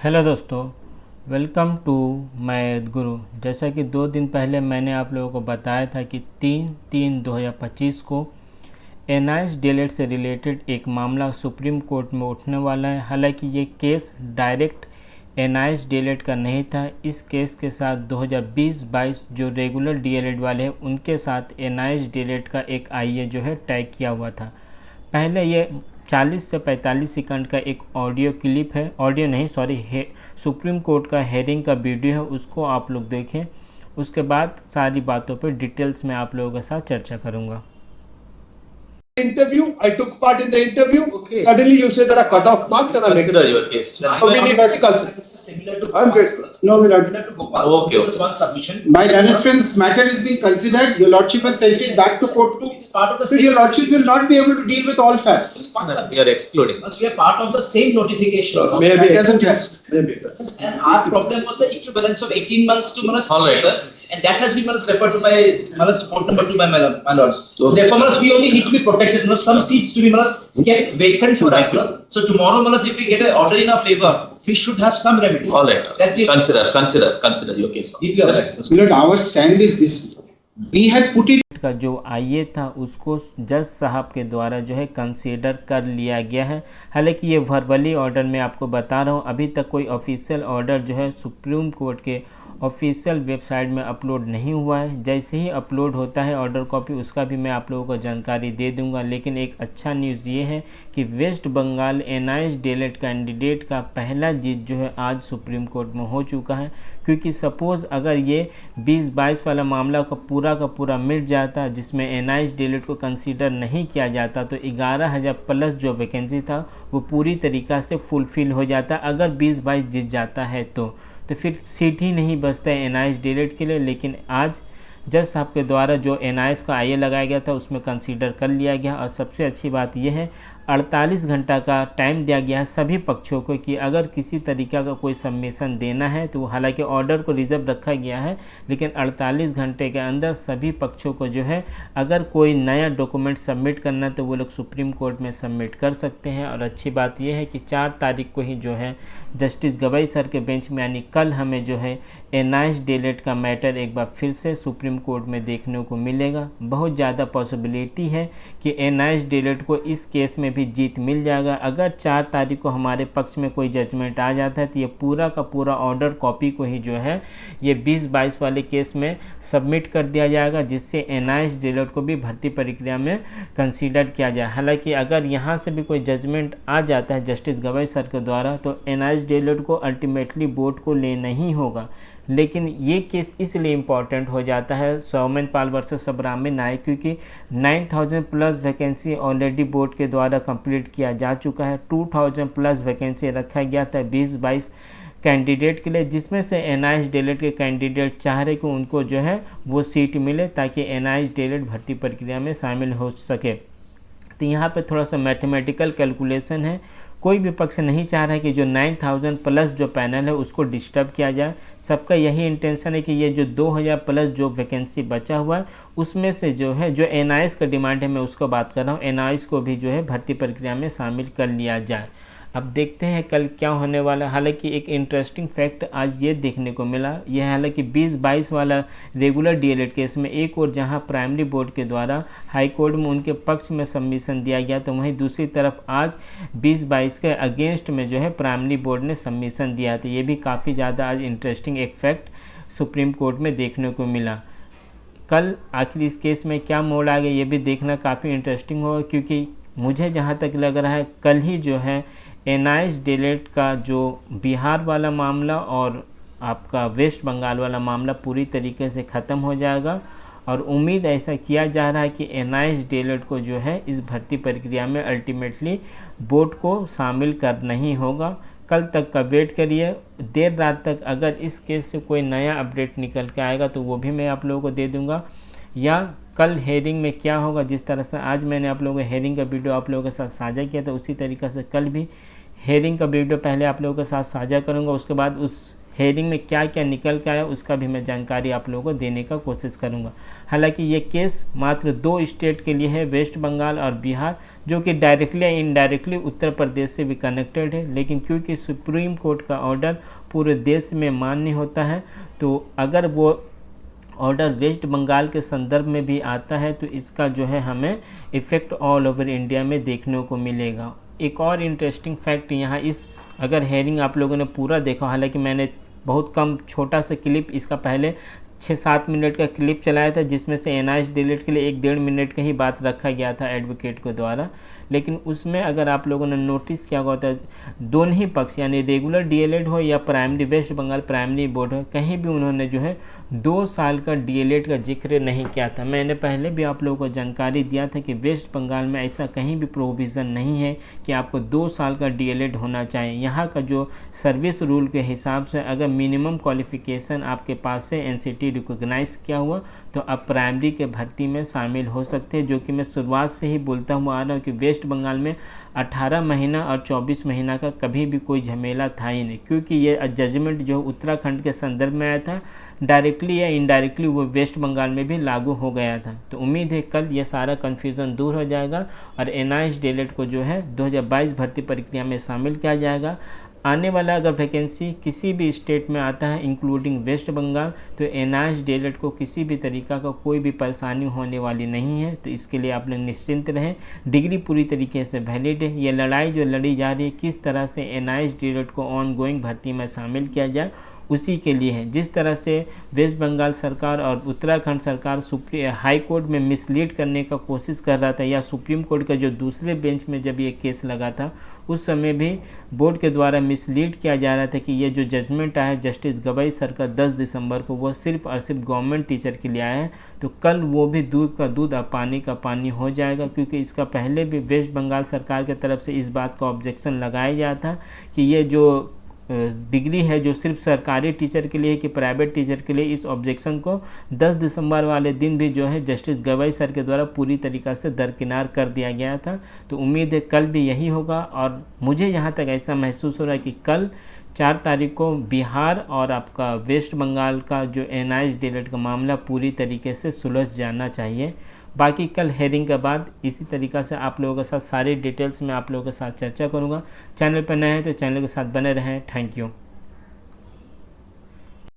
Hello दोस्तों, welcome to math गुरु। जैसा कि 2 दिन पहले मैंने आप लोगों को बताया था कि 3/3/2025 को एनआईएस डीएलएड से रिलेटेड एक मामला सुप्रीम कोर्ट में उठने वाला है। हालांकि ये केस डायरेक्ट एनआईएस डीएलएड का नहीं था। इस केस के साथ 2020-22 जो रेगुलर डीएलएड वाले हैं उनके साथ एनआईएस डीएलएड का एक आईए जो है टैग किया हुआ था। पहले ये 40 से 45 सेकंड का एक ऑडियो क्लिप है, ऑडियो नहीं सॉरी, सुप्रीम कोर्ट का हेयरिंग का वीडियो है, उसको आप लोग देखें। उसके बाद सारी बातों पर डिटेल्स में आप लोगों के साथ चर्चा करूंगा। Interview, I took part in the interview. Okay. Suddenly you say there are cut-off marks and I'm Consider your case. So we need to consider. It's similar to I'm Gopal. good. No, we're not. Similar to Gopal. Okay, There was okay. one submission. My learned friends, matter is being considered. Your lordship has sent it back to court to. It's part of the So same. your lordship will not be able to deal with all facts. One We submission. are excluding. Because we are part of the same notification. Maybe. It doesn't have. Maybe. And our problem was the equivalence of 18 months to months. All right. And that has been referred to by report number 2 by my lords. Okay. Therefore, we only need to be protected. Some seats to be kept vacant for us. So tomorrow, if we get an order in our favor, we should have some remedy. All right. That's the Consider your case. If you are right. Milord, our stand is this. We had put it. का जो आईए था उसको जज साहब के द्वारा जो है कंसीडर कर लिया गया है। हालांकि ये वर्बली ऑर्डर मैं आपको बता रहा हूँ, अभी तक कोई ऑफिशियल ऑर्डर जो है सुप्रीम कोर्ट के ऑफिशियल वेबसाइट में अपलोड नहीं हुआ है। जैसे ही अपलोड होता है ऑर्डर कॉपी, उसका भी मैं आप लोगों को जानकारी दे दूंगा। लेकिन एक अच्छा न्यूज़ ये है कि West Bengal NIS DElEd candidate का पहला जीत जो है आज सुप्रीम कोर्ट में हो चुका है। क्योंकि सपोज़ अगर ये 20-22 वाला मामला का पूरा मिट जाता जिसमें एनआईएस डीएलएड को कंसीडर नहीं किया जाता तो 11,000 प्लस जो वैकेंसी था वो पूरी तरीक़ा से फुलफ़िल हो जाता। अगर 20-22 जीत जाता है तो फिर सीट ही नहीं बचता है एनआईएस डीएलएड के लिए। लेकिन आज जज साहब के द्वारा जो एनआईएस का आईए लगाया गया था उसमें कंसीडर कर लिया गया। और सबसे अच्छी बात यह है 48 घंटा का टाइम दिया गया है सभी पक्षों को कि अगर किसी तरीक़ा का कोई सबमिशन देना है तो हालांकि ऑर्डर को रिजर्व रखा गया है, लेकिन 48 घंटे के अंदर सभी पक्षों को जो है अगर कोई नया डॉक्यूमेंट सबमिट करना है तो वो लोग सुप्रीम कोर्ट में सबमिट कर सकते हैं। और अच्छी बात यह है कि 4 तारीख को ही जो है जस्टिस गवाई सर के बेंच में यानी कल हमें जो है एनआईएस डीएलएड का मैटर एक बार फिर से सुप्रीम कोर्ट में देखने को मिलेगा। बहुत ज़्यादा पॉसिबिलिटी है कि एनआईएस डीएलएड को इस केस में भी जीत मिल जाएगा। अगर 4 तारीख को हमारे पक्ष में कोई जजमेंट आ जाता है तो ये पूरा का पूरा ऑर्डर कॉपी को ही जो है ये 20-22 वाले केस में सबमिट कर दिया जाएगा, जिससे एनआईएस डीएलएड को भी भर्ती प्रक्रिया में कंसीडर किया जाए। हालांकि अगर यहाँ से भी कोई जजमेंट आ जाता है जस्टिस गवाई सर के द्वारा तो एनआईएस डीएलएड को अल्टीमेटली बोर्ड को लेना ही होगा। लेकिन ये केस इसलिए इम्पॉर्टेंट हो जाता है सौमेन पाल वर्सेस अब्राहमी नायक, क्योंकि 9,000 प्लस वैकेंसी ऑलरेडी बोर्ड के द्वारा कंप्लीट किया जा चुका है। 2,000 प्लस वैकेंसी रखा गया था 20-22 कैंडिडेट के लिए, जिसमें से एनआईएस डीएलएड के कैंडिडेट चाह रहे कि उनको जो है वो सीट मिले ताकि एनआईएस डीएलएड भर्ती प्रक्रिया में शामिल हो सके। तो यहाँ पे थोड़ा सा मैथमेटिकल कैलकुलेशन है। कोई भी पक्ष नहीं चाह रहा है कि जो 9,000 प्लस जो पैनल है उसको डिस्टर्ब किया जाए। सबका यही इंटेंशन है कि ये जो 2,000 प्लस जो वैकेंसी बचा हुआ है उसमें से जो है जो एनआईएस का डिमांड है मैं उसको बात कर रहा हूँ, एनआईएस को भी जो है भर्ती प्रक्रिया में शामिल कर लिया जाए। अब देखते हैं कल क्या होने वाला है। हालांकि एक इंटरेस्टिंग फैक्ट आज ये देखने को मिला, यह हालांकि 20-22 वाला रेगुलर डीएलएड केस में एक और जहां प्राइमरी बोर्ड के द्वारा हाई कोर्ट में उनके पक्ष में सबमिशन दिया गया, तो वहीं दूसरी तरफ आज 20-22 के अगेंस्ट में जो है प्राइमरी बोर्ड ने सबमिशन दिया। तो ये भी काफ़ी ज़्यादा आज इंटरेस्टिंग एक फैक्ट सुप्रीम कोर्ट में देखने को मिला। कल आखिर इस केस में क्या मोड़ आ गया ये भी देखना काफ़ी इंटरेस्टिंग होगा, क्योंकि मुझे जहाँ तक लग रहा है कल ही जो है एनआईएस डीएलएड का जो बिहार वाला मामला और आपका वेस्ट बंगाल वाला मामला पूरी तरीके से ख़त्म हो जाएगा। और उम्मीद ऐसा किया जा रहा है कि एनआईएस डीएलएड को जो है इस भर्ती प्रक्रिया में अल्टीमेटली बोर्ड को शामिल करना ही होगा। कल तक का वेट करिए, देर रात तक अगर इस केस से कोई नया अपडेट निकल के आएगा तो वो भी मैं आप लोगों को दे दूँगा, या कल हेयरिंग में क्या होगा। जिस तरह से आज मैंने आप लोगों को हेयरिंग का वीडियो आप लोगों के साथ साझा किया था उसी तरीक़े से कल भी हेयरिंग का वीडियो पहले आप लोगों के साथ साझा करूंगा, उसके बाद उस हेयरिंग में क्या क्या निकल के आया उसका भी मैं जानकारी आप लोगों को देने का कोशिश करूंगा। हालांकि ये केस मात्र 2 स्टेट के लिए है, वेस्ट बंगाल और बिहार, जो कि डायरेक्टली या इनडायरेक्टली उत्तर प्रदेश से भी कनेक्टेड है। लेकिन क्योंकि सुप्रीम कोर्ट का ऑर्डर पूरे देश में मान्य होता है, तो अगर वो ऑर्डर वेस्ट बंगाल के संदर्भ में भी आता है तो इसका जो है हमें इफ़ेक्ट ऑल ओवर इंडिया में देखने को मिलेगा। एक और इंटरेस्टिंग फैक्ट यहाँ अगर हेयरिंग आप लोगों ने पूरा देखा, हालांकि मैंने बहुत कम छोटा सा क्लिप इसका पहले 6-7 मिनट का क्लिप चलाया था, जिसमें से एनआईएस डीएलएड के लिए 1-1.5 मिनट का ही बात रखा गया था एडवोकेट के द्वारा। लेकिन उसमें अगर आप लोगों ने नोटिस किया होता है, दोनों ही पक्ष यानी रेगुलर डीएलएड हो या primary West Bengal primary board हो, कहीं भी उन्होंने जो है 2 साल का डीएलएड का जिक्र नहीं किया था। मैंने पहले भी आप लोगों को जानकारी दिया था कि वेस्ट बंगाल में ऐसा कहीं भी प्रोविज़न नहीं है कि आपको 2 साल का डीएलएड होना चाहिए। यहाँ का जो सर्विस रूल के हिसाब से अगर मिनिमम क्वालिफिकेशन आपके पास से एनसीटी रिकॉग्नाइज किया हुआ तो आप प्राइमरी के भर्ती में शामिल हो सकते हैं, जो कि मैं शुरुआत से ही बोलता हुआ आ रहा हूँ कि वेस्ट बंगाल में 18 महीना और 24 महीना का कभी भी कोई झमेला था ही नहीं, क्योंकि ये जजमेंट जो उत्तराखंड के संदर्भ में आया था डायरेक्टली या इनडायरेक्टली वो वेस्ट बंगाल में भी लागू हो गया था। तो उम्मीद है कल ये सारा कन्फ्यूज़न दूर हो जाएगा और एनआईएस डीएलएड को जो है 2022 भर्ती प्रक्रिया में शामिल किया जाएगा। आने वाला अगर वैकेंसी किसी भी स्टेट में आता है इंक्लूडिंग वेस्ट बंगाल, तो एनआईएस डीएलएड को किसी भी तरीक़ा का कोई भी परेशानी होने वाली नहीं है। तो इसके लिए आप लोग निश्चिंत रहें, डिग्री पूरी तरीके से वैलिड है। ये लड़ाई जो लड़ी जा रही है किस तरह से एनआईएस डीएलएड को ऑन गोइंग भर्ती में शामिल किया जाए उसी के लिए है। जिस तरह से वेस्ट बंगाल सरकार और उत्तराखंड सरकार हाई कोर्ट में मिसलीड करने का कोशिश कर रहा था, या सुप्रीम कोर्ट का जो दूसरे बेंच में जब ये केस लगा था उस समय भी बोर्ड के द्वारा मिसलीड किया जा रहा था कि ये जो जजमेंट आया जस्टिस गवाई सर का 10 दिसंबर को वो सिर्फ और सिर्फ गवर्नमेंट टीचर के लिए आया है। तो कल वो भी दूध का दूध और पानी का पानी हो जाएगा, क्योंकि इसका पहले भी वेस्ट बंगाल सरकार की तरफ से इस बात का ऑब्जेक्शन लगाया गया था कि ये जो डिग्री है जो सिर्फ सरकारी टीचर के लिए कि प्राइवेट टीचर के लिए, इस ऑब्जेक्शन को 10 दिसंबर वाले दिन भी जो है जस्टिस गवाई सर के द्वारा पूरी तरीक़ा से दरकिनार कर दिया गया था। तो उम्मीद है कल भी यही होगा और मुझे यहाँ तक ऐसा महसूस हो रहा है कि कल 4 तारीख को बिहार और आपका वेस्ट बंगाल का जो एनआईएस डीएलएड का मामला पूरी तरीके से सुलझ जाना चाहिए। बाकी कल हेयरिंग के बाद इसी तरीक़ा से आप लोगों के साथ सारी डिटेल्स में आप लोगों के साथ चर्चा करूँगा। चैनल पर नए हैं तो चैनल के साथ बने रहें। Thank you.